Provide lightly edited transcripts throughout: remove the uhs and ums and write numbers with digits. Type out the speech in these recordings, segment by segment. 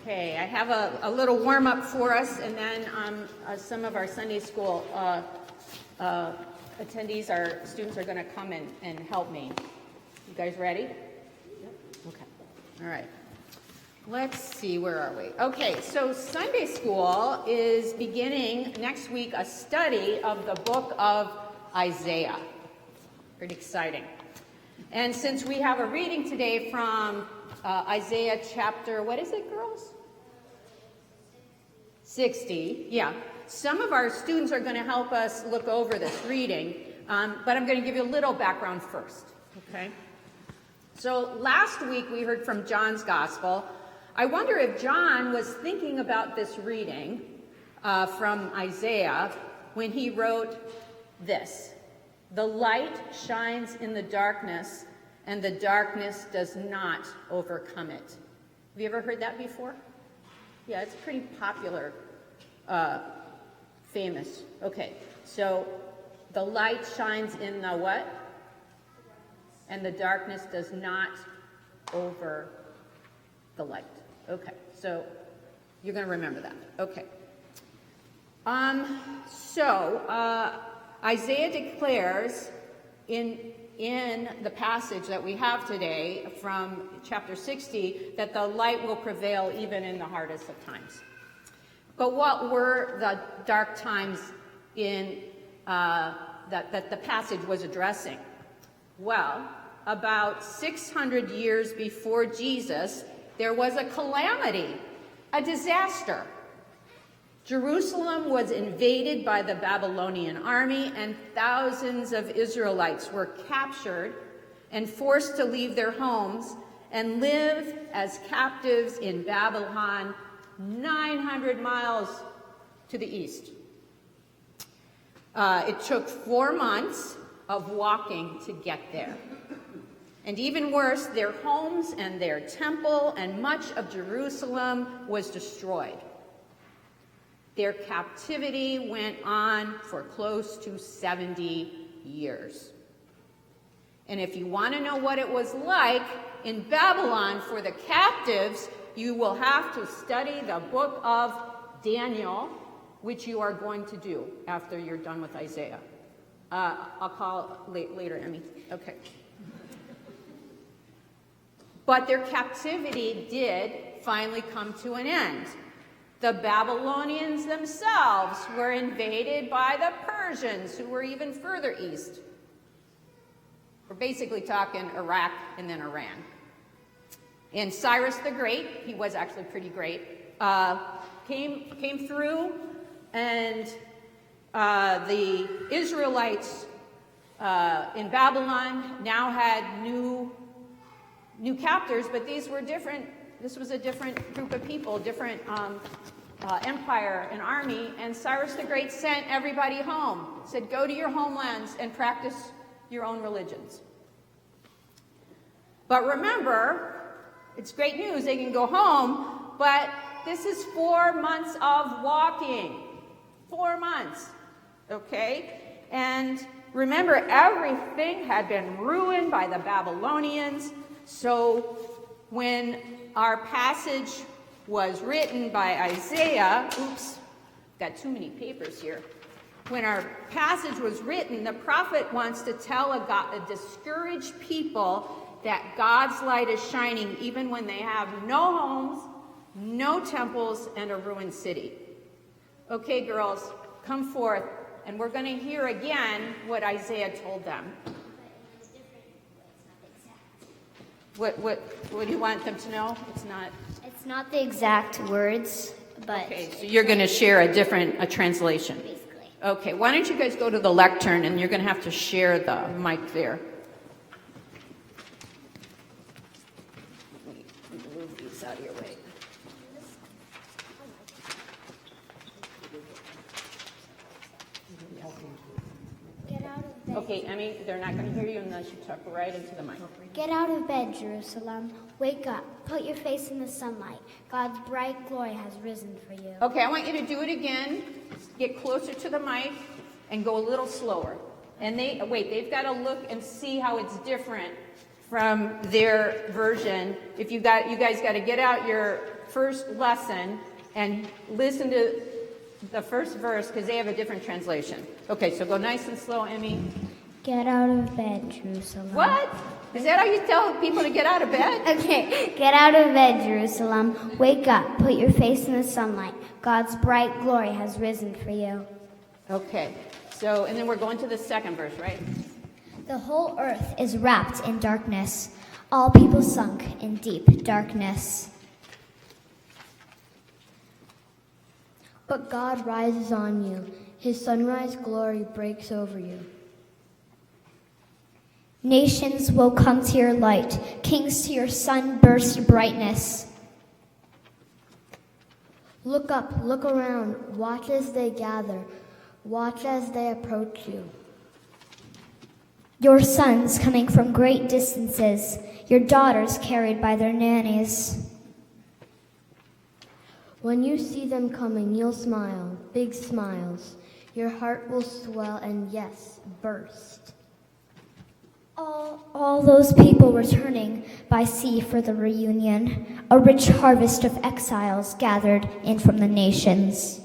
Okay, I have a little warm-up for us, and then some of our Sunday school attendees, our students, are going to come and help me. You guys ready? Yep. Okay. All right. Let's see, where are we? Okay, so Sunday school is beginning next week a study of the book of Isaiah. Pretty exciting. And since we have a reading today from Isaiah chapter, what is it, girls? 60. Yeah. Some of our students are going to help us look over this reading, but I'm going to give you a little background first. Okay? So last week we heard from John's gospel. I wonder if John was thinking about this reading from Isaiah when he wrote this: "The light shines in the darkness, and the darkness does not overcome it." Have you ever heard that before? Yeah, it's pretty popular, famous. Okay, so the light shines in the what? And the darkness does not over the light. Okay, so you're going to remember that. Okay. Isaiah declares in the passage that we have today from chapter 60 that the light will prevail even in the hardest of times. But what were the dark times in that the passage was addressing? Well, about 600 years before Jesus, there was a calamity, a disaster. Jerusalem was invaded by the Babylonian army, and thousands of Israelites were captured and forced to leave their homes and live as captives in Babylon, 900 miles to the east. It took 4 months of walking to get there. And even worse, their homes and their temple and much of Jerusalem was destroyed. Their captivity went on for close to 70 years. And if you want to know what it was like in Babylon for the captives, you will have to study the book of Daniel, which you are going to do after you're done with Isaiah. I'll call later, Emmy. Okay. But their captivity did finally come to an end. The Babylonians themselves were invaded by the Persians, who were even further east. We're basically talking Iraq and then Iran. And Cyrus the Great, he was actually pretty great, came through, and the Israelites in Babylon now had new captors, but these were different. This was a different group of people, different empire and army, and Cyrus the Great sent everybody home, said, go to your homelands and practice your own religions. But remember, it's great news, they can go home, but this is 4 months of walking. 4 months, okay? And remember, everything had been ruined by the Babylonians, so when our passage was written by Isaiah, got too many papers here. When our passage was written, the prophet wants to tell a discouraged people that God's light is shining even when they have no homes, no temples, and a ruined city. Okay, girls, come forth, and we're going to hear again what Isaiah told them. What do you want them to know? It's not the exact words, but... Okay, so you're going to share a translation. Basically. Okay, why don't you guys go to the lectern, and you're going to have to share the mic there. Let me move these out of your way. Get out of bed. Okay, Emmy, they're not going to hear you unless you talk right into the mic. Get out of bed, Jerusalem. Wake up. Put your face in the sunlight. God's bright glory has risen for you. Okay, I want you to do it again. Get closer to the mic and go a little slower. And they've got to look and see how it's different from their version. You guys got to get out your first lesson and listen to the first verse because they have a different translation. Okay, so go nice and slow, Emmy. Get out of bed, Jerusalem. What? Is that how you tell people to get out of bed? Okay, get out of bed, Jerusalem. Wake up, put your face in the sunlight. God's bright glory has risen for you. Okay, so, and then we're going to the second verse, right? The whole earth is wrapped in darkness. All people sunk in deep darkness. But God rises on you. His sunrise glory breaks over you. Nations will come to your light. Kings to your sunburst brightness. Look up, look around. Watch as they gather. Watch as they approach you. Your sons coming from great distances. Your daughters carried by their nannies. When you see them coming, you'll smile, big smiles. Your heart will swell and, yes, burst. All those people returning by sea for the reunion, a rich harvest of exiles gathered in from the nations.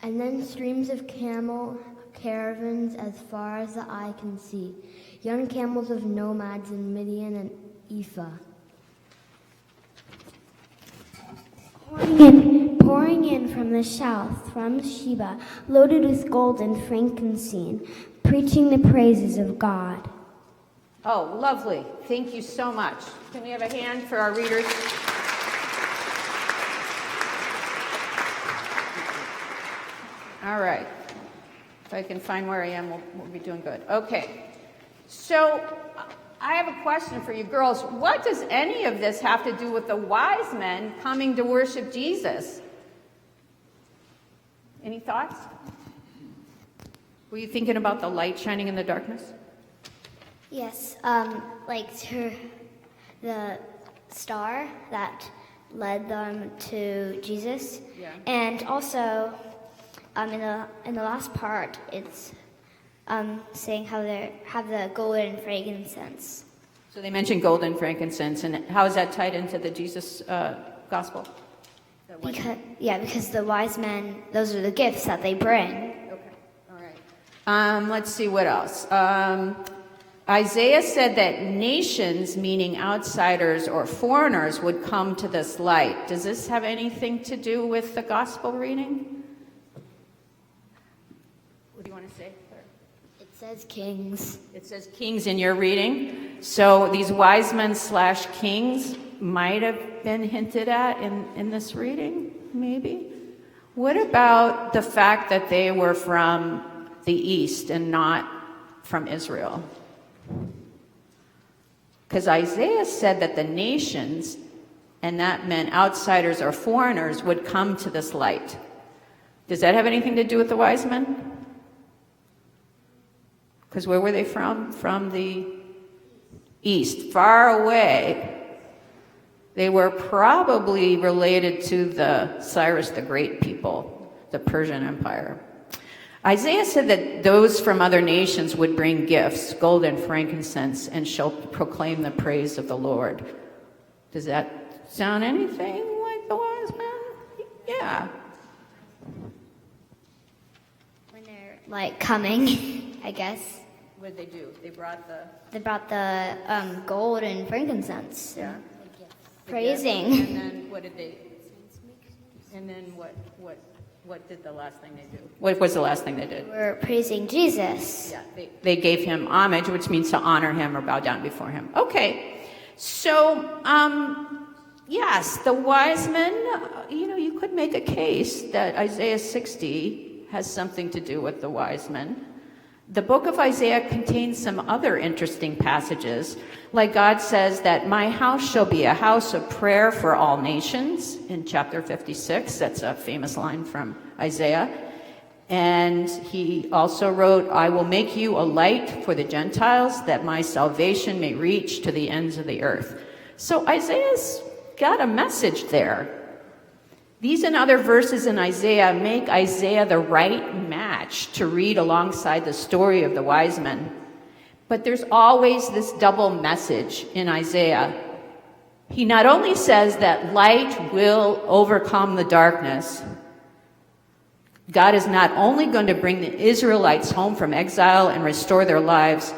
And then streams of camel caravans as far as the eye can see, young camels of nomads in Midian and Ephah. Pouring in from the south, from Sheba, loaded with gold and frankincense, preaching the praises of God. Oh, lovely. Thank you so much. Can we have a hand for our readers? All right. If I can find where I am, we'll be doing good. Okay. So I have a question for you girls. What does any of this have to do with the wise men coming to worship Jesus? Any thoughts? Were you thinking about the light shining in the darkness? Yes, like to the star that led them to Jesus. Yeah. And also, in the last part, it's saying how they have the gold and frankincense. So they mentioned gold and frankincense, and how is that tied into the Jesus gospel? Because the wise men, those are the gifts that they bring. Okay, all right. Let's see what else. Isaiah said that nations, meaning outsiders or foreigners, would come to this light. Does this have anything to do with the gospel reading? What do you want to say? It says kings. It says kings in your reading. So these wise men / kings might have been hinted at in this reading, maybe. What about the fact that they were from the east and not from Israel? Because Isaiah said that the nations, and that meant outsiders or foreigners, would come to this light. Does that have anything to do with the wise men? Because where were they from? From the east, far away. They were probably related to the Cyrus the Great people, the Persian Empire. Isaiah said that those from other nations would bring gifts, gold and frankincense, and shall proclaim the praise of the Lord. Does that sound anything like the wise men? Yeah. When they're like coming, I guess. What did they do? They brought the gold and frankincense. Yeah. Praising. And then what did they? And then what did the last thing they do? What was the last thing they did? We're praising Jesus. Yeah, they gave him homage, which means to honor him or bow down before him. Okay, so yes, the wise men. You could make a case that Isaiah 60 has something to do with the wise men. The book of Isaiah contains some other interesting passages, like God says that my house shall be a house of prayer for all nations in chapter 56. That's a famous line from Isaiah. And he also wrote, I will make you a light for the Gentiles, that my salvation may reach to the ends of the earth. So Isaiah's got a message there. These and other verses in Isaiah make Isaiah the right match to read alongside the story of the wise men. But there's always this double message in Isaiah. He not only says that light will overcome the darkness, God is not only going to bring the Israelites home from exile and restore their lives,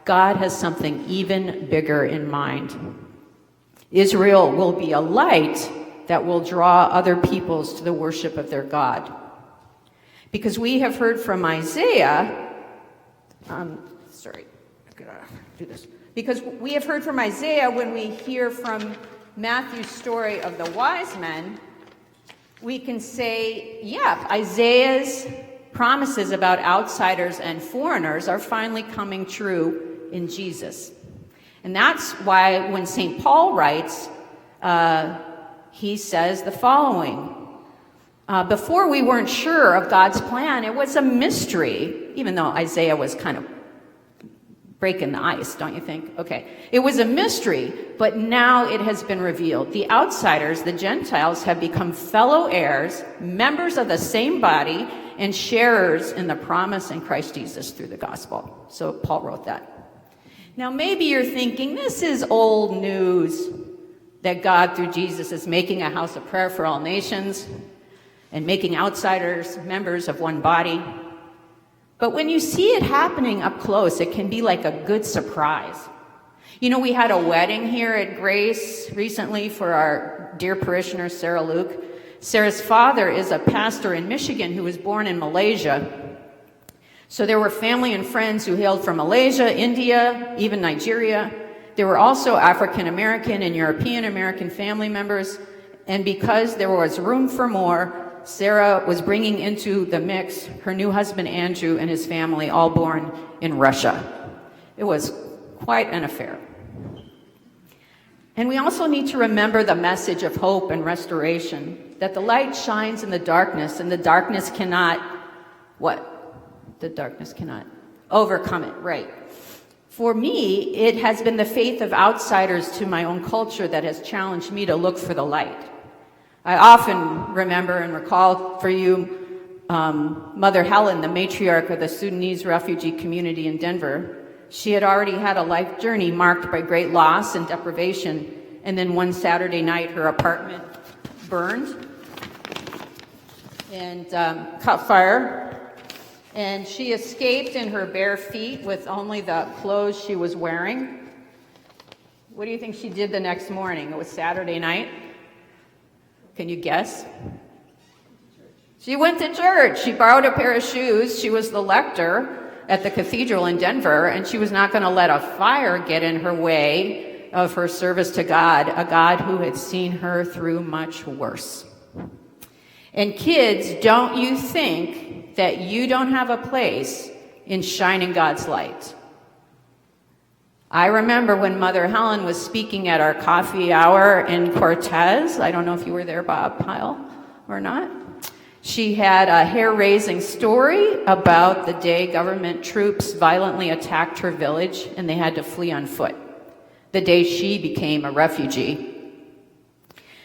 God has something even bigger in mind. Israel will be a light that will draw other peoples to the worship of their God. Because we have heard from Isaiah, Because we have heard from Isaiah when we hear from Matthew's story of the wise men, we can say, yeah, Isaiah's promises about outsiders and foreigners are finally coming true in Jesus. And that's why when St. Paul writes, he says the following. Before we weren't sure of God's plan, it was a mystery, even though Isaiah was kind of breaking the ice, don't you think? Okay. It was a mystery, but now it has been revealed. The outsiders, the Gentiles, have become fellow heirs, members of the same body, and sharers in the promise in Christ Jesus through the gospel. So Paul wrote that. Now maybe you're thinking, this is old news, that God through Jesus is making a house of prayer for all nations and making outsiders members of one body. But when you see it happening up close, it can be like a good surprise. You know, we had a wedding here at Grace recently for our dear parishioner, Sarah Luke. Sarah's father is a pastor in Michigan who was born in Malaysia. So there were family and friends who hailed from Malaysia, India, even Nigeria. There were also African American and European American family members. And because there was room for more, Sarah was bringing into the mix her new husband, Andrew, and his family, all born in Russia. It was quite an affair. And we also need to remember the message of hope and restoration, that the light shines in the darkness, and the darkness cannot, the darkness cannot overcome it, right? For me, it has been the faith of outsiders to my own culture that has challenged me to look for the light. I often remember and recall for you Mother Helen, the matriarch of the Sudanese refugee community in Denver. She had already had a life journey marked by great loss and deprivation, and then one Saturday night her apartment burned and caught fire, and she escaped in her bare feet with only the clothes she was wearing. What do you think she did the next morning? It was Saturday night. Can you guess? She went to church. She borrowed a pair of shoes. She was the lector at the cathedral in Denver, and she was not going to let a fire get in her way of her service to God, a God who had seen her through much worse. And kids, don't you think that you don't have a place in shining God's light? I remember when Mother Helen was speaking at our coffee hour in Cortez. I don't know if you were there, Bob Pyle, or not. She had a hair-raising story about the day government troops violently attacked her village and they had to flee on foot, the day she became a refugee.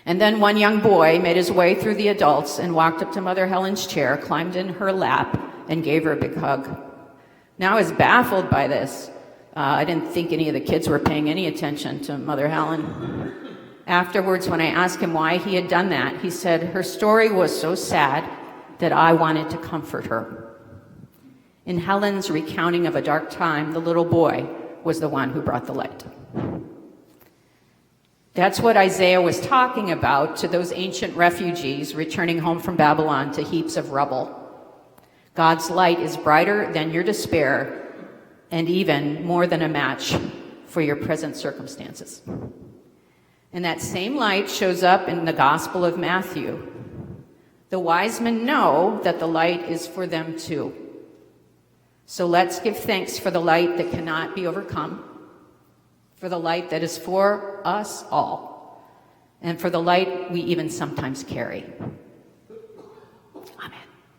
And then one young boy made his way through the adults and walked up to Mother Helen's chair, climbed in her lap, and gave her a big hug. Now I was baffled by this. I didn't think any of the kids were paying any attention to Mother Helen. Afterwards, when I asked him why he had done that, he said, her story was so sad that I wanted to comfort her. In Helen's recounting of a dark time, the little boy was the one who brought the light. That's what Isaiah was talking about to those ancient refugees returning home from Babylon to heaps of rubble. God's light is brighter than your despair, and even more than a match for your present circumstances. And that same light shows up in the Gospel of Matthew. The wise men know that the light is for them too. So let's give thanks for the light that cannot be overcome, for the light that is for us all, and for the light we even sometimes carry.